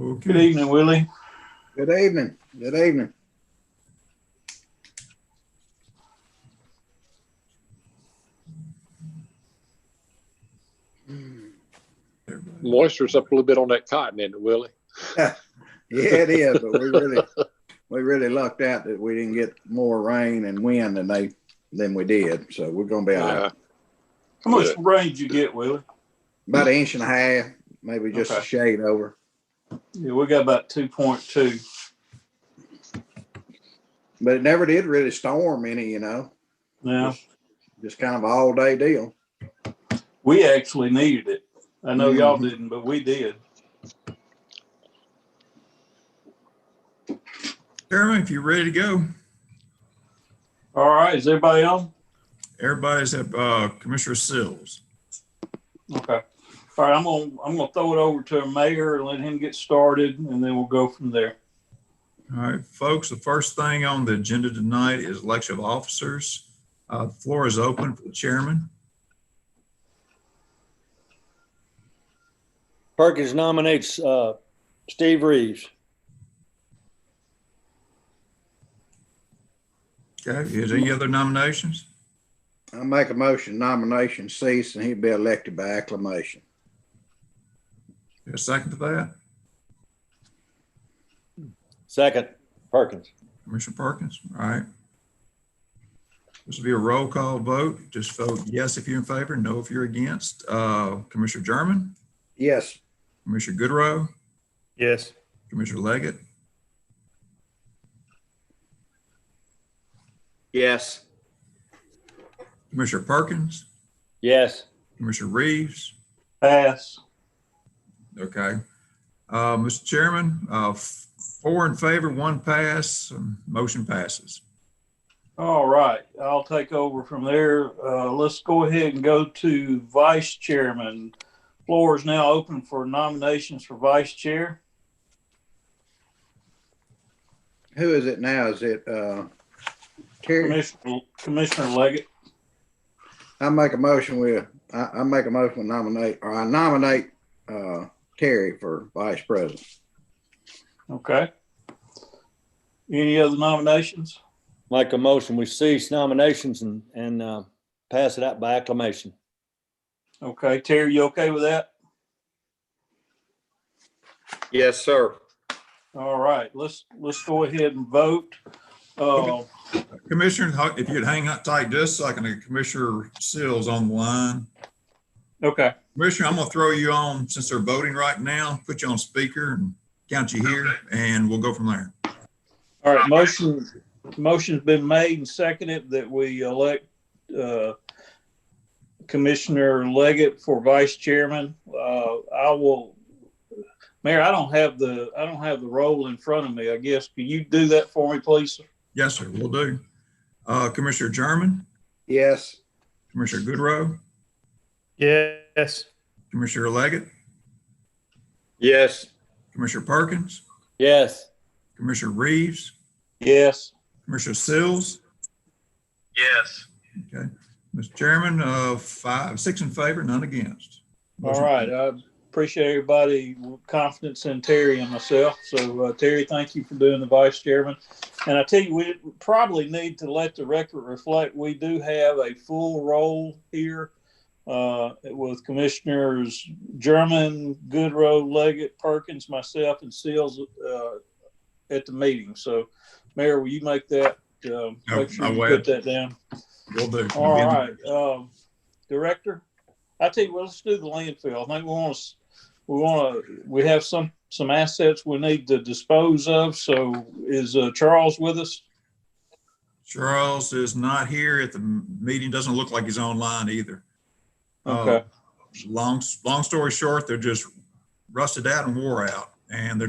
Okay. Good evening, Willie. Good evening. Good evening. Moisture's up a little bit on that cotton, isn't it, Willie? Yeah, it is, but we really lucked out that we didn't get more rain and wind than we did. So we're gonna be all right. How much rain did you get, Willie? About an inch and a half, maybe just a shade over. Yeah, we got about 2.2. But it never did really storm any, Now, just kind of an all day deal. we actually needed it. I know y'all didn't, but we did. Chairman, if you're ready to go. All right, is everybody on? Everybody's at Commissioner Sills. Okay. All right, I'm gonna throw it over to our mayor and let him get started, and then we'll go from there. All right, folks, the first thing on the agenda tonight is election of officers. The floor is open for the chairman. Perkins nominates Steve Reeves. Okay, is there any other nominations? I'll make a motion, nomination cease, and he'd be elected by acclamation. A second to that? Second, Perkins. Commissioner Perkins, all right. This will be a roll call vote. Just vote yes if you're in favor, no if you're against. Commissioner German, Yes. Commissioner Goodrow, Yes. Commissioner Leggett, Yes. Commissioner Perkins, Yes. Commissioner Reeves. Pass. Okay. Mr. Chairman, 4 in favor, 1 pass, motion passes. All right, I'll take over from there. Let's go ahead and go to vice chairman. Floor is now open for nominations for vice chair. Who is it now? Is it Terry? Commissioner Leggett. I make a motion with nominate, or I nominate Terry for vice president. Okay. Any other nominations? Make a motion, we cease nominations and pass it out by acclamation. Okay, Terry, you okay with that? Yes, sir. All right, let's go ahead and vote. Commissioner, if you'd hang out tight just a second, Commissioner Sills on the line. Okay. Commissioner, I'm going to throw you on since they're voting right now, put you on speaker and count you here, and we'll go from there. All right, motion's been made and seconded that we elect Commissioner Leggett for vice chairman. Mayor, I don't have the roll in front of me, I guess. Can you do that for me, please? Yes, sir, we'll do. Commissioner German, Yes. Commissioner Goodrow, Yes. Commissioner Leggett, Yes. Commissioner Perkins, Yes. Commissioner Reeves, Yes. Commissioner Sills. Yes. Okay, Mr. Chairman, 6 in favor, none against. All right. I appreciate everybody confidence in Terry and myself. So Terry, thank you for doing the vice chairman. And I tell you, we probably need to let the record reflect we do have a full roll here with Commissioners German, Goodrow, Leggett, Perkins, myself, and Sills at the meeting. So, Mayor, will you make that? Make sure you put that down. Will do. All right, Director. I tell you what, let's do the landfill. I think we have some assets we need to dispose of. So, is Charles with us? Charles is not here at the meeting. Doesn't look like he's online either. Okay. Long story short, they're just rusted out and wore out, and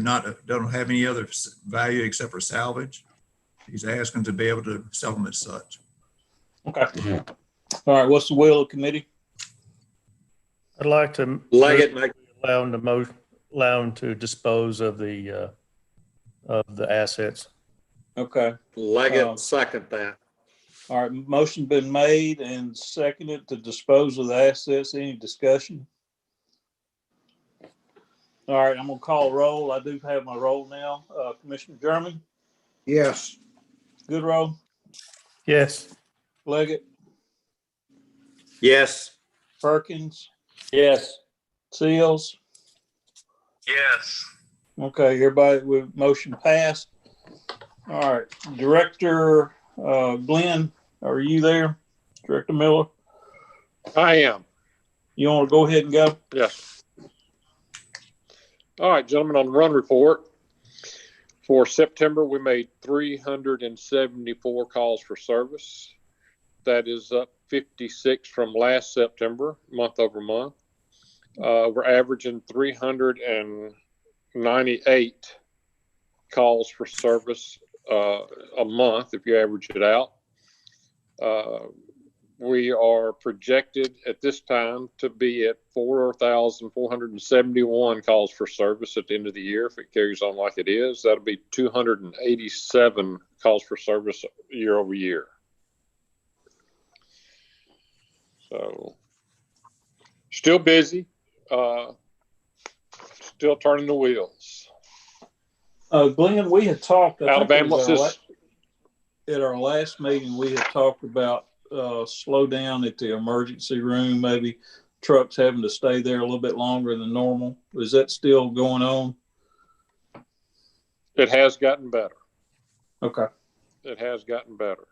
don't have any other value except for salvage. He's asking to be able to sell them as such. Okay. All right. What's the will of the committee? I'd like to Leggett make allow them to dispose of the assets. Okay. Leggett second that. All right. Motion been made and seconded to dispose of the assets. Any discussion? All right, I'm gonna call roll. I do have my roll now. Commissioner German, Yes. Goodrow, Yes. Leggett, Yes. Perkins, Yes. Seals. Yes. Okay, everybody, with motion passed. All right, Director Glenn, are you there? Director Miller, I am. you want to go ahead and go? Yes. All right, gentlemen, on the run report for September, we made 374 calls for service. That is up 56 from last September, month over month. We're averaging 398 calls for service a month if you average it out. We are projected at this time to be at 4,471 calls for service at the end of the year. If it carries on like it is, that'll be 287 calls for service year over year. So still busy, still turning the wheels. Glenn, we had talked, I think it was Alabama, at our last meeting, we had talked about slow down at the emergency room, maybe trucks having to stay there a little bit longer than normal. Is that still going on? it has gotten better. Okay. It has gotten better.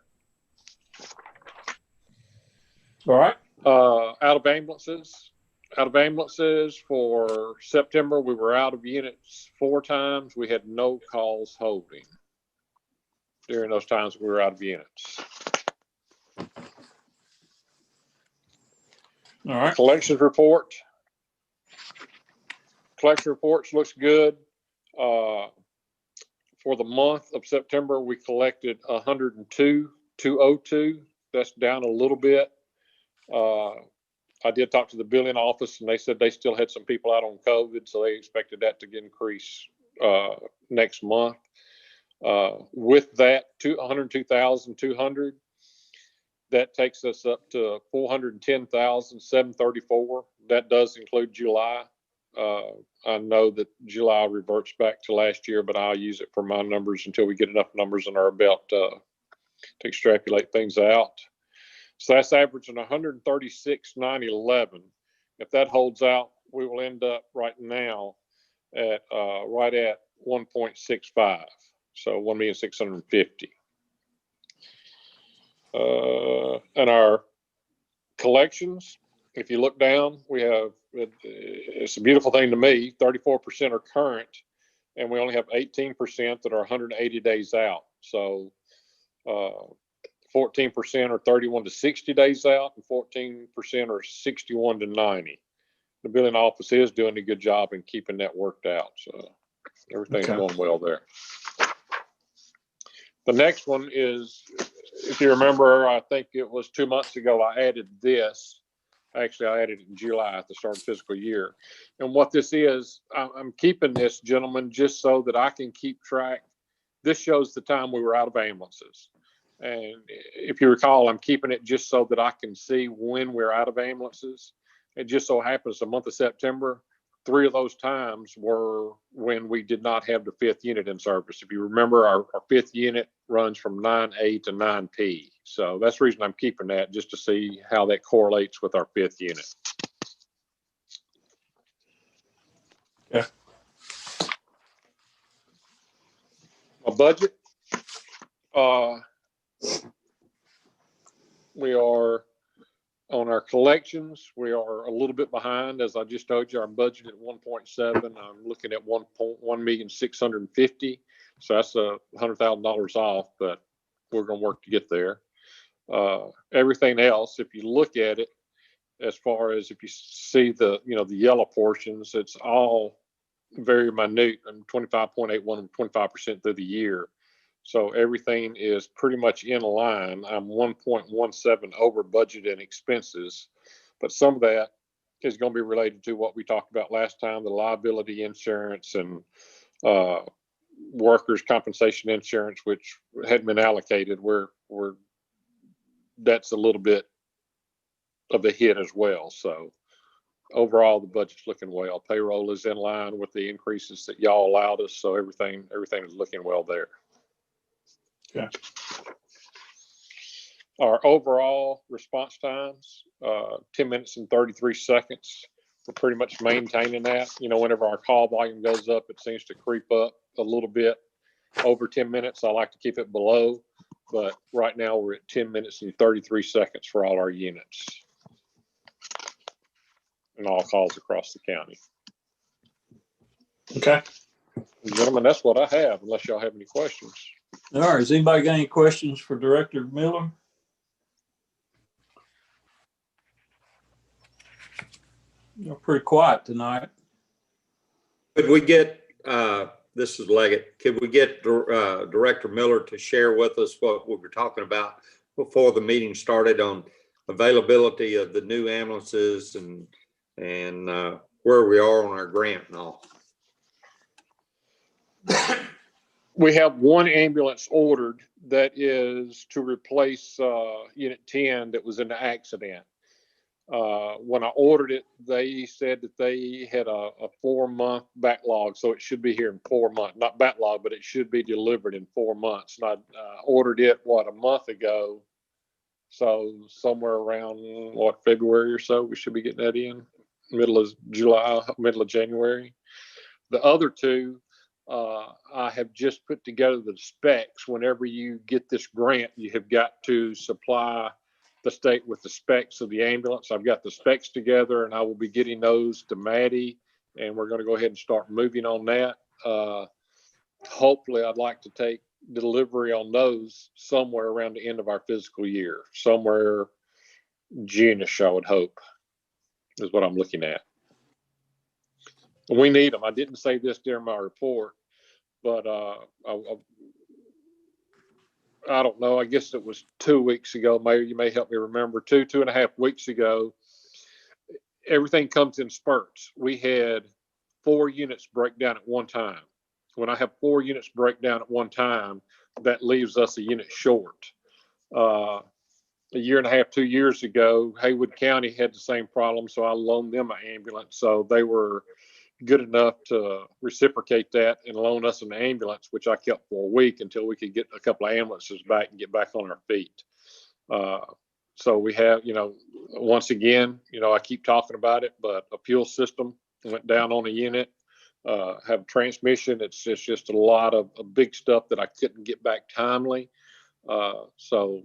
All right. Out of ambulances for September, we were out of units 4 times. We had no calls holding during those times we were out of units. All right. Collections reports looks good. For the month of September, we collected 102,202. That's down a little bit. I did talk to the billing office, and they said they still had some people out on COVID, so they expected that to increase next month. With that, 102,200. That takes us up to 410,734. That does include July. I know that July reverts back to last year, but I'll use it for my numbers until we get enough numbers in our belt to extrapolate things out. So that's averaging 136,911. If that holds out, we will end up right now at right at 1.65. So 1,650,000. And our collections, if you look down, we have, it's a beautiful thing to me, 34% are current, and we only have 18% that are 180 days out. So 14% are 31 to 60 days out, and 14% are 61 to 90. The billing office is doing a good job in keeping that worked out. So everything's going well there. The next one is, if you remember, I think it was 2 months ago, I added this. Actually, I added it in July at the start of the fiscal year. And what this is, I'm keeping this, gentlemen, just so that I can keep track. This shows the time we were out of ambulances. And if you recall, I'm keeping it just so that I can see when we're out of ambulances. It just so happens the month of September, 3 of those times were when we did not have the 5th unit in service. If you remember, our 5th unit runs from 9A to 9P. So that's the reason I'm keeping that, just to see how that correlates with our 5th unit. Yeah. A budget. We are on our collections. We are a little bit behind. As I just told you, our budget at 1.7. I'm looking at 1,650,000. So that's $100,000 off, but we're going to work to get there. Everything else, if you look at it, as far as if you see the yellow portions, it's all very minute, and 25.81 and 25% through the year. So everything is pretty much in line. I'm 1.17 over budget and expenses, but some of that is going to be related to what we talked about last time, the liability insurance and workers' compensation insurance, which hadn't been allocated. That's a little bit of a hit as well. So overall, the budget's looking well. Payroll is in line with the increases that y'all allowed us, so everything is looking well there. Okay. Our overall response times, 10 minutes and 33 seconds. We're pretty much maintaining that. You know, whenever our call volume goes up, it seems to creep up a little bit over 10 minutes. I like to keep it below, but right now we're at 10 minutes and 33 seconds for all our units and all calls across the county. Okay. Gentlemen, that's what I have, unless y'all have any questions. All right. Has anybody got any questions for Director Miller? You're pretty quiet tonight. Could we get, this is Leggett, could we get Director Miller to share with us what we were talking about before the meeting started on availability of the new ambulances and where we are on our grant and all? We have one ambulance ordered that is to replace Unit 10 that was in the accident. When I ordered it, they said that they had a 4-month backlog, so it should be here in 4 months. Not backlog, but it should be delivered in 4 months. And I ordered it, a month ago. So somewhere around, February or so, we should be getting that in. Middle of July, middle of January. The other two, I have just put together the specs. Whenever you get this grant, you have got to supply the state with the specs of the ambulance. I've got the specs together and I will be getting those to Maddie, and we're going to go ahead and start moving on that. Hopefully I'd like to take delivery on those somewhere around the end of our fiscal year, somewhere June-ish, I would hope, is what I'm looking at. We need them. I didn't say this during my report, but I don't know. I guess it was 2 weeks ago. Maybe you may help me remember. 2.5 weeks ago, everything comes in spurts. We had 4 units break down at one time. When I have 4 units break down at one time, that leaves us a unit short. A year and a half, 2 years ago, Haywood County had the same problem, so I loaned them an ambulance. So they were good enough to reciprocate that and loan us an ambulance, which I kept for a week until we could get a couple of ambulances back and get back on our feet. So we have, once again, I keep talking about it, but a fuel system went down on a unit, have transmission. It's just a lot of big stuff that I couldn't get back timely. So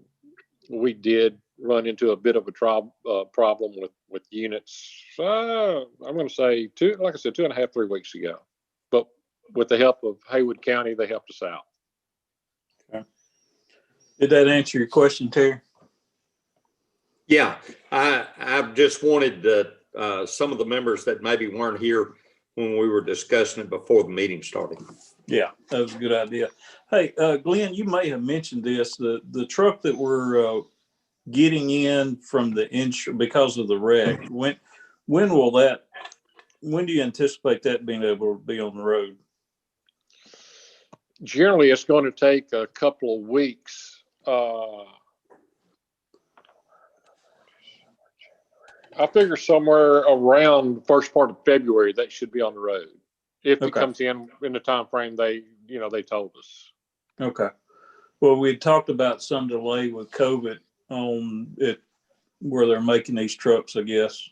we did run into a bit of a problem with units. I'm going to say 2.5, 3 weeks ago. But with the help of Haywood County, they helped us out. Okay. Did that answer your question, Terry? Yeah, I just wanted some of the members that maybe weren't here when we were discussing it before the meeting started. Yeah, that was a good idea. Hey, Glenn, you may have mentioned this, the truck that we're getting in from the insurance because of the wreck. When do you anticipate that being able to be on the road? Generally, it's going to take a couple of weeks. I figure somewhere around the first part of February, that should be on the road. If it comes in the time frame they told us. Okay. Well, we talked about some delay with COVID on it, where they're making these trucks, I guess.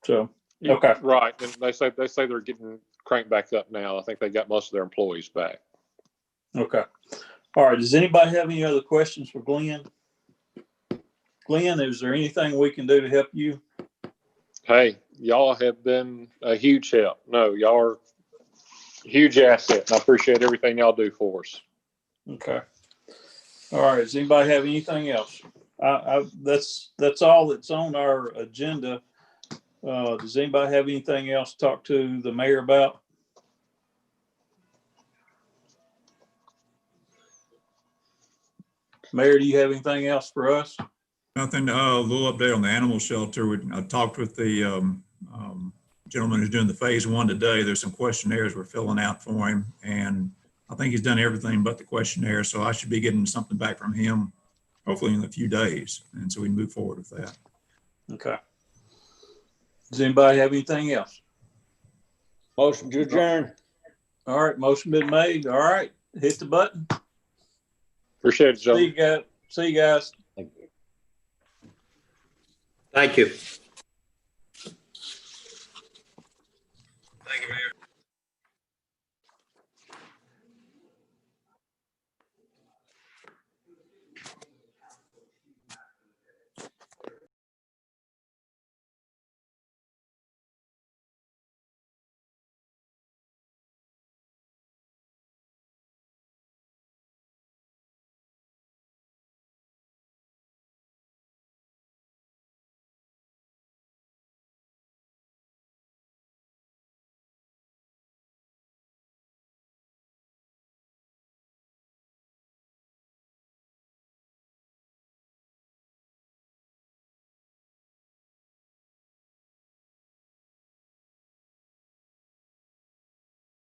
Okay. Right. And they say they're getting cranked back up now. I think they got most of their employees back. Okay. All right. Does anybody have any other questions for Glenn? Glenn, is there anything we can do to help you? Hey, y'all have been a huge help. No, y'all are a huge asset. And I appreciate everything y'all do for us. Okay. All right. Does anybody have anything else? That's all that's on our agenda. Does anybody have anything else to talk to the mayor about? Mayor, do you have anything else for us? Nothing, a little update on the animal shelter. I talked with the gentleman who's doing the phase 1 today. There's some questionnaires we're filling out for him, and I think he's done everything but the questionnaire. So I should be getting something back from him hopefully in a few days. And so we can move forward with that. Okay. Does anybody have anything else? Motion to adjourn. All right, motion been made. All right, hit the button. Appreciate it, See Joe. you guys. See you guys. Thank you.